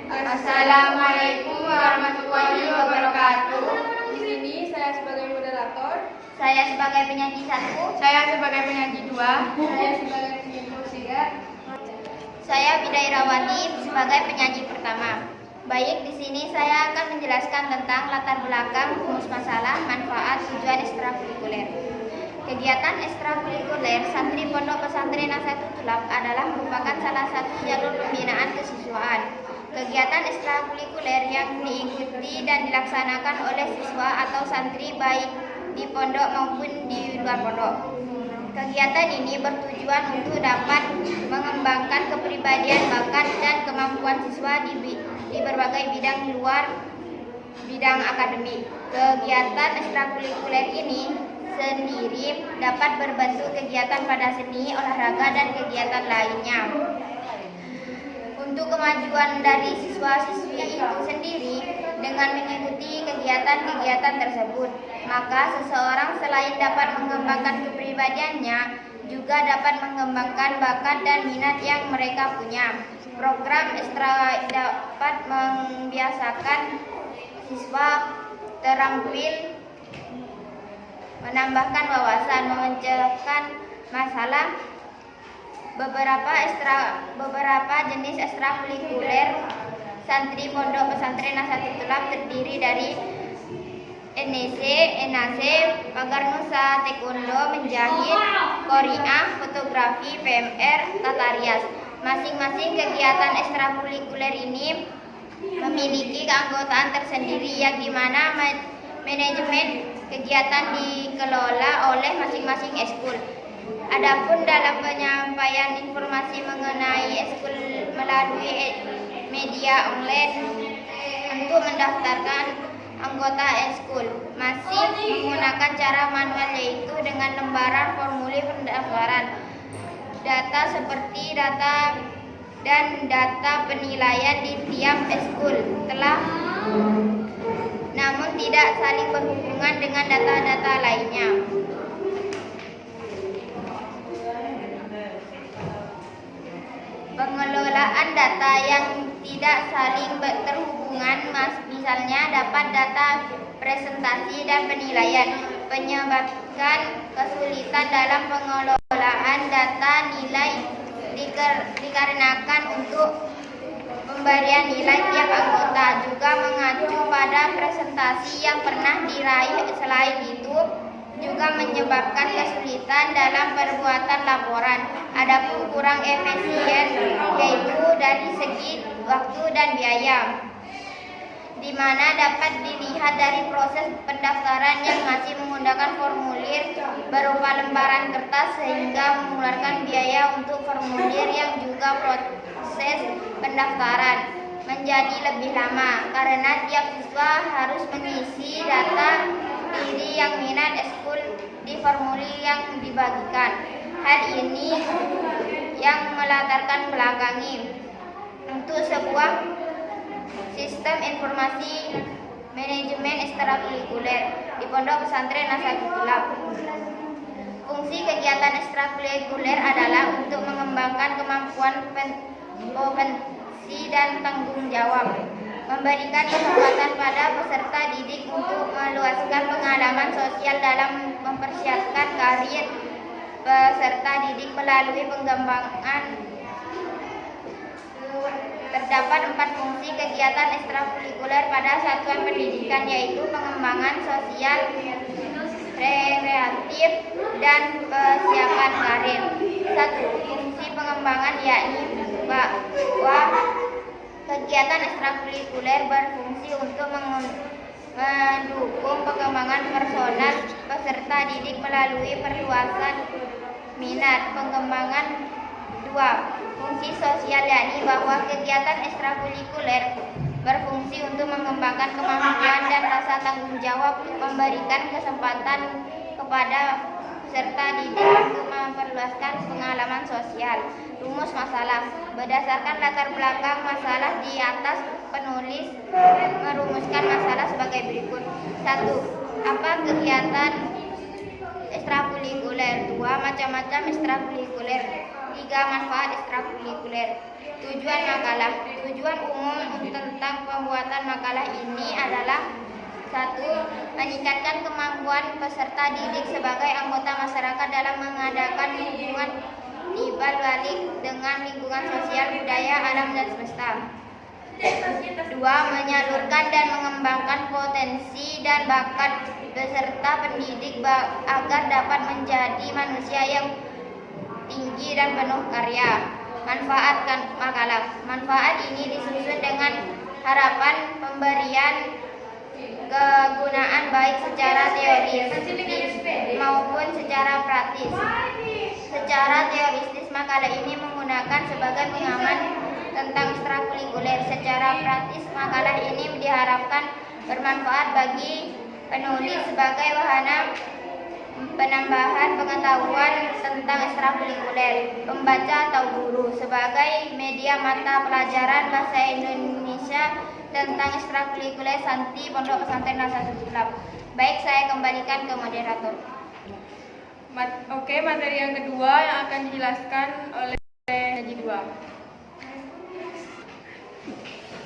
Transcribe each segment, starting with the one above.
Assalamualaikum warahmatullahi wabarakatuh. Di sini saya sebagai moderator, Saya sebagai penyaji 1, saya sebagai penyaji 2, Saya sebagai penyimpul 3. saya Bidairawati sebagai penyaji pertama. Baik, di sini saya akan menjelaskan tentang latar belakang, rumus masalah, manfaat, tujuan ekstrakurikuler. Kegiatan ekstrakurikuler santri Pondok Pesantren Nasahatul Tulab adalah merupakan salah satu jalur pembinaan kesiswaan. Kegiatan ekstrakurikuler yang diikuti dan dilaksanakan oleh siswa atau santri baik di pondok maupun di luar pondok. Kegiatan ini bertujuan untuk dapat mengembangkan kepribadian, bakat, dan kemampuan siswa di berbagai bidang di luar bidang akademik. Kegiatan ekstrakurikuler ini sendiri dapat berbentuk kegiatan pada seni, olahraga, dan kegiatan lainnya. Untuk kemajuan dari siswa-siswi itu sendiri dengan mengikuti kegiatan-kegiatan tersebut, maka seseorang selain dapat mengembangkan kepribadiannya, juga dapat mengembangkan bakat dan minat yang mereka punya. Program ekstra dapat membiasakan siswa terampil menambahkan wawasan, memecahkan masalah. Beberapa jenis ekstrakurikuler santri Pondok Pesantren Nasahatul Tulab terdiri dari NEC, NAC, pagar nusa, taekwondo, menjahit, qoriah, fotografi, PMR, tata rias. Masing-masing kegiatan ekstrakurikuler ini memiliki keanggotaan tersendiri yang dimana manajemen kegiatan dikelola oleh masing-masing ekskul. Adapun dalam penyampaian informasi mengenai ekskul melalui media online untuk mendaftarkan anggota ekskul masih menggunakan cara manual, yaitu dengan lembaran formulir pendaftaran. Data seperti data penilaian di tiap ekskul telah namun tidak saling berhubungan dengan data-data lainnya. Pengelolaan data yang tidak saling terhubungan, misalnya dapat data presentasi dan penilaian, menyebabkan kesulitan dalam pengelolaan data nilai dikarenakan untuk pemberian nilai tiap anggota juga mengacu pada presentasi yang pernah diraih. Selain itu juga menyebabkan kesulitan dalam perbuatan laporan. Adapun kurang efisien yaitu dari segi waktu dan biaya, di mana dapat dilihat dari proses pendaftaran yang masih menggunakan formulir berupa lembaran kertas, sehingga mengeluarkan biaya untuk formulir yang juga proses pendaftaran menjadi lebih lama karena tiap siswa harus mengisi data diri yang minat ekskul di formulir yang dibagikan. Hal ini yang melatarkan belakangi untuk sebuah sistem informasi manajemen ekstrakurikuler di Pondok Pesantren Nasahatul Tulab. Fungsi kegiatan ekstrakurikuler adalah untuk mengembangkan kemampuan kompetensi dan tanggung jawab, memberikan kesempatan pada peserta didik untuk meluaskan pengalaman sosial dalam mempersiapkan karir peserta didik melalui pengembangan. Terdapat 4 fungsi kegiatan ekstrakurikuler pada satuan pendidikan, yaitu pengembangan sosial, rekreatif, dan persiapan karir. 1. Fungsi pengembangan yakni bahwa kegiatan ekstrakurikuler berfungsi untuk mendukung pengembangan personal peserta didik melalui perluasan minat. Pengembangan 2. Fungsi sosial yakni bahwa kegiatan ekstrakurikuler berfungsi untuk mengembangkan kemampuan dan rasa tanggung jawab, memberikan kesempatan kepada peserta didik untuk memperluaskan pengalaman sosial. Rumus masalah. Berdasarkan latar belakang masalah di atas, penulis merumuskan masalah sebagai berikut. 1. Apa kegiatan ekstrakurikuler? 2. Macam-macam ekstrakurikuler. 3. Manfaat ekstrakurikuler. Tujuan makalah. Tujuan umum dalam pembuatan makalah ini adalah: 1. Meningkatkan kemampuan peserta didik sebagai anggota masyarakat dalam mengadakan hubungan timbal balik dengan lingkungan sosial, budaya, alam, dan semesta. 2. Menyalurkan dan mengembangkan potensi dan bakat peserta pendidik agar dapat menjadi manusia yang tinggi dan penuh karya. Manfaatkan makalah. Manfaat ini disusun dengan harapan pemberian kegunaan baik secara teoris maupun secara praktis. Secara teoristis, makalah ini menggunakan sebagai pengaman tentang ekstrakurikuler. Secara praktis, makalah ini diharapkan bermanfaat bagi penulis sebagai wahana penambahan pengetahuan tentang ekstrakurikuler, pembaca atau guru sebagai media mata pelajaran bahasa Indonesia tentang ekstrakurikuler Santi Pondok Pesantren Nazatul Tulab. Baik, saya kembalikan ke moderator. Oke, materi yang kedua yang akan dijelaskan oleh penyaji 2.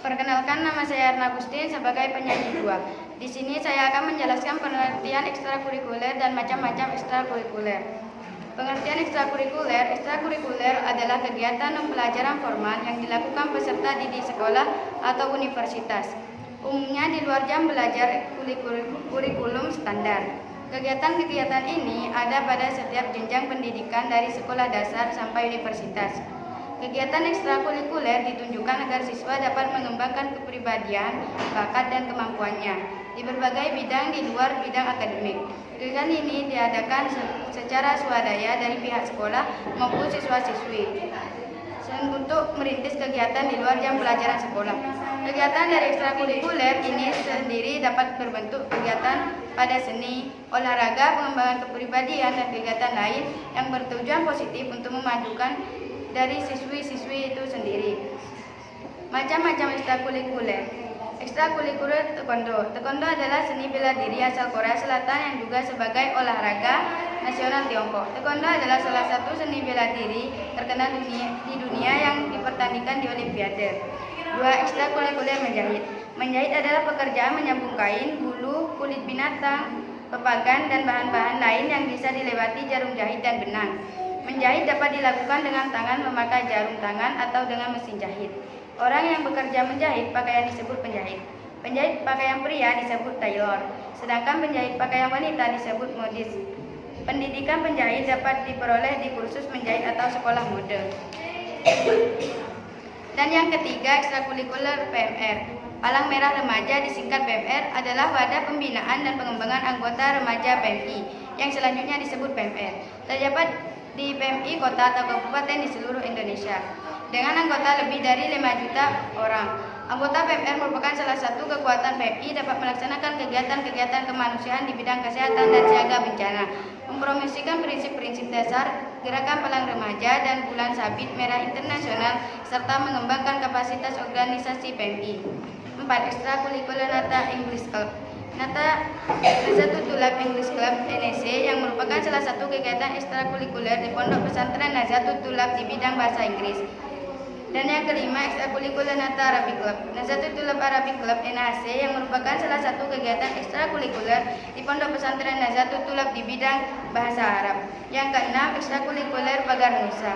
Perkenalkan, nama saya Erna Agustin sebagai penyaji 2. Di sini saya akan menjelaskan pengertian ekstrakurikuler dan macam-macam ekstrakurikuler. Pengertian ekstrakurikuler adalah kegiatan pembelajaran formal yang dilakukan peserta didik sekolah atau universitas, umumnya di luar jam belajar kurikulum standar. Kegiatan-kegiatan ini ada pada setiap jenjang pendidikan dari sekolah dasar sampai universitas. Kegiatan ekstrakurikuler ditunjukkan agar siswa dapat mengembangkan kepribadian, bakat, dan kemampuannya di berbagai bidang di luar bidang akademik. Kegiatan ini diadakan secara swadaya dari pihak sekolah maupun siswa-siswi untuk merintis kegiatan di luar jam pelajaran sekolah. Kegiatan dari ekstrakurikuler ini sendiri dapat berbentuk kegiatan pada seni, olahraga, pengembangan kepribadian, dan kegiatan lain yang bertujuan positif untuk memajukan dari siswi-siswi itu sendiri. Macam-macam ekstrakurikuler. Ekstrakurikuler taekwondo. Taekwondo adalah seni bela diri asal Korea Selatan yang juga sebagai olahraga nasional Tiongkok. Taekwondo adalah salah satu seni bela diri terkenal di dunia yang dipertandingkan di Olimpiade. 2. Ekstrakurikuler menjahit. Menjahit adalah pekerjaan menyambung kain, bulu, kulit binatang, pepagan, dan bahan-bahan lain yang bisa dilewati jarum jahit dan benang. Menjahit dapat dilakukan dengan tangan memakai jarum tangan atau dengan mesin jahit. Orang yang bekerja menjahit pakaian disebut penjahit. Penjahit pakaian pria disebut tailor, sedangkan penjahit pakaian wanita disebut modis. Pendidikan penjahit dapat diperoleh di kursus menjahit atau sekolah mode. Dan yang ketiga, ekstrakurikuler PMR. Palang Merah Remaja disingkat PMR adalah wadah pembinaan dan pengembangan anggota remaja PMI yang selanjutnya disebut PMR. Terdapat di PMI kota atau kabupaten di seluruh Indonesia dengan anggota lebih dari 5 juta orang. Anggota PMR merupakan salah satu kekuatan PMI dapat melaksanakan kegiatan-kegiatan kemanusiaan di bidang kesehatan dan siaga bencana, mempromosikan prinsip-prinsip dasar Gerakan Palang Remaja dan Bulan Sabit Merah Internasional, serta mengembangkan kapasitas organisasi PMI. 4. Ekstrakurikuler Nata English Club. Nazatul Tulab English Club (NEC) yang merupakan salah satu kegiatan ekstrakurikuler di Pondok Pesantren Nazatul Tulab di bidang bahasa Inggris. Dan yang kelima, ekstrakurikuler Nata Arabic Club. Nazatul Tulab Arabic Club (NAC) yang merupakan salah satu kegiatan ekstrakurikuler di Pondok Pesantren Nazatul Tulab di bidang bahasa Arab. Yang keenam, ekstrakurikuler Pagar Nusa.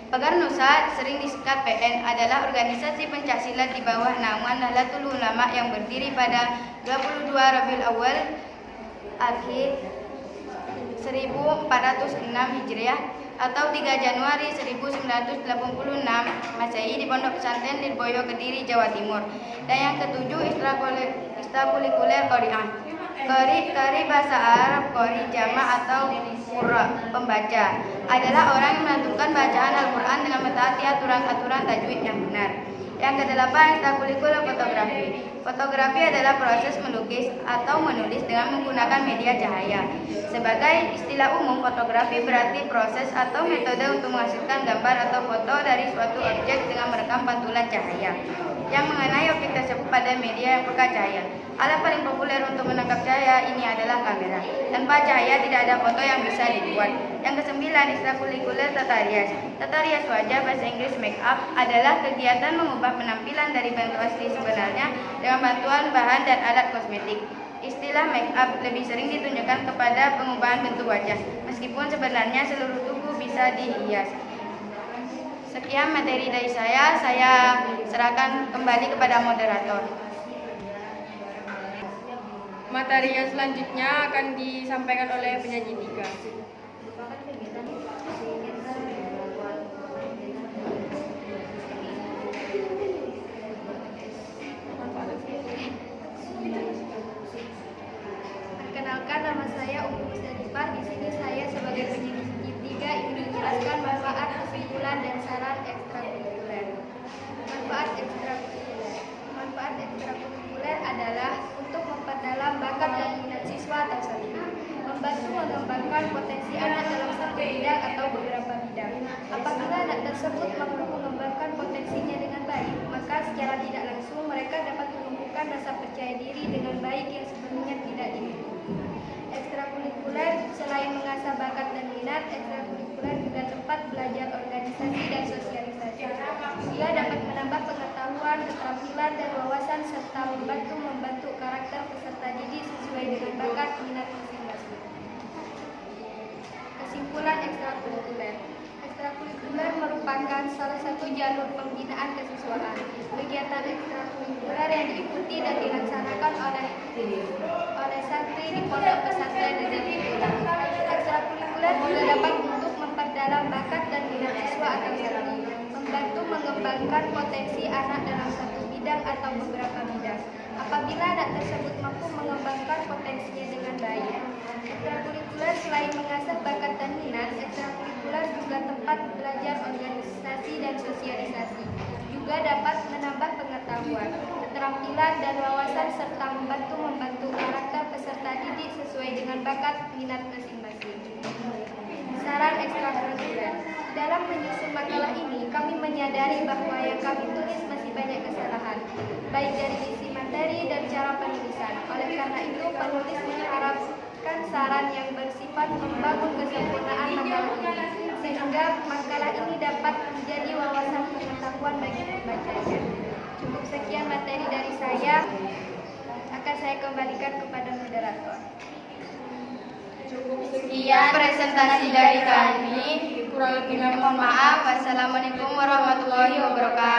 Pagar Nusa, sering disingkat PN, adalah organisasi pencaksilat di bawah naungan Nahdlatul Ulama yang berdiri pada 22 Rabiul Awal akhir 1406 Hijriah atau 3 Januari 1986 Masehi di Pondok Pesantren Lirboyo, Kediri, Jawa Timur. Dan yang ketujuh, ekstrakurikuler Qori'ah. Qari bahasa Arab, qori jama' atau qurra, pembaca, adalah orang yang melantunkan bacaan Al-Quran dengan mentaati aturan-aturan tajwid yang benar. Yang kedelapan, ekstrakurikuler fotografi. Fotografi adalah proses melukis atau menulis dengan menggunakan media cahaya. Sebagai istilah umum, fotografi berarti proses atau metode untuk menghasilkan gambar atau foto dari suatu objek dengan merekam pantulan cahaya yang mengenai objek tersebut pada media yang peka cahaya. Alat paling populer untuk menangkap cahaya ini adalah kamera. Tanpa cahaya tidak ada foto yang bisa dibuat. Yang kesembilan, ekstrakurikuler tata rias. Tata rias wajah, bahasa Inggris make up, adalah kegiatan mengubah penampilan dari bentuk asli sebenarnya dengan bantuan bahan dan alat kosmetik. Istilah make up lebih sering ditunjukkan kepada pengubahan bentuk wajah, meskipun sebenarnya seluruh tubuh bisa dihias. Sekian materi dari saya serahkan kembali kepada moderator. Materi yang selanjutnya akan disampaikan oleh penyaji 3. Perkenalkan, nama saya Umu Musdalifah. Di sini saya sebagai penyanyi 3 ingin menjelaskan manfaat, kesimpulan, dan saran ekstrakurikuler. Manfaat ekstrakurikuler adalah untuk memperdalam bakat dan minat siswa atau santri, membantu mengembangkan potensi anak dalam satu bidang atau beberapa bidang. Apabila anak tersebut mampu mengembangkan potensinya dengan baik, maka secara tidak langsung mereka dapat menumbuhkan rasa percaya diri dengan baik yang sebelumnya tidak dimiliki. Ekstrakurikuler selain mengasah bakat dan minat, ekstrakurikuler juga tempat belajar organisasi dan sosialisasi. Ia dapat menambah pengetahuan, keterampilan, dan wawasan serta membantu karakter peserta didik sesuai dengan bakat minat masing-masing. Kesimpulan ekstrakurikuler. Ekstrakurikuler merupakan salah satu jalur pembinaan kesiswaan. Kegiatan ekstrakurikuler yang diikuti dan dilaksanakan oleh santri di pondok pesantren negeri Pulang. Ekstrakurikuler juga dapat untuk memperdalam bakat dan minat siswa atau santri, membantu mengembangkan potensi anak dalam satu bidang atau beberapa bidang. Apabila anak tersebut mampu mengembangkan potensinya dengan baik. Ekstrakurikuler selain mengasah bakat dan minat, ekstrakurikuler juga tempat belajar organisasi dan sosialisasi. Juga dapat menambah pengetahuan, keterampilan, dan wawasan serta membantu karakter peserta didik sesuai dengan bakat minat masing-masing. Saran ekstrakurikuler. Dalam menyusun makalah ini, kami menyadari bahwa yang kami tulis masih banyak kesalahan, baik dari isi materi dan cara penulisan. Oleh karena itu, penulis mengharapkan saran yang bersifat membangun kesempurnaan makalah ini, sehingga makalah ini dapat menjadi wawasan pengetahuan bagi pembacanya. Cukup sekian materi dari saya, akan saya kembalikan kepada moderator. Sekian presentasi dari kami. Kurang lebihnya Mohon maaf. Wassalamualaikum warahmatullahi wabarakatuh.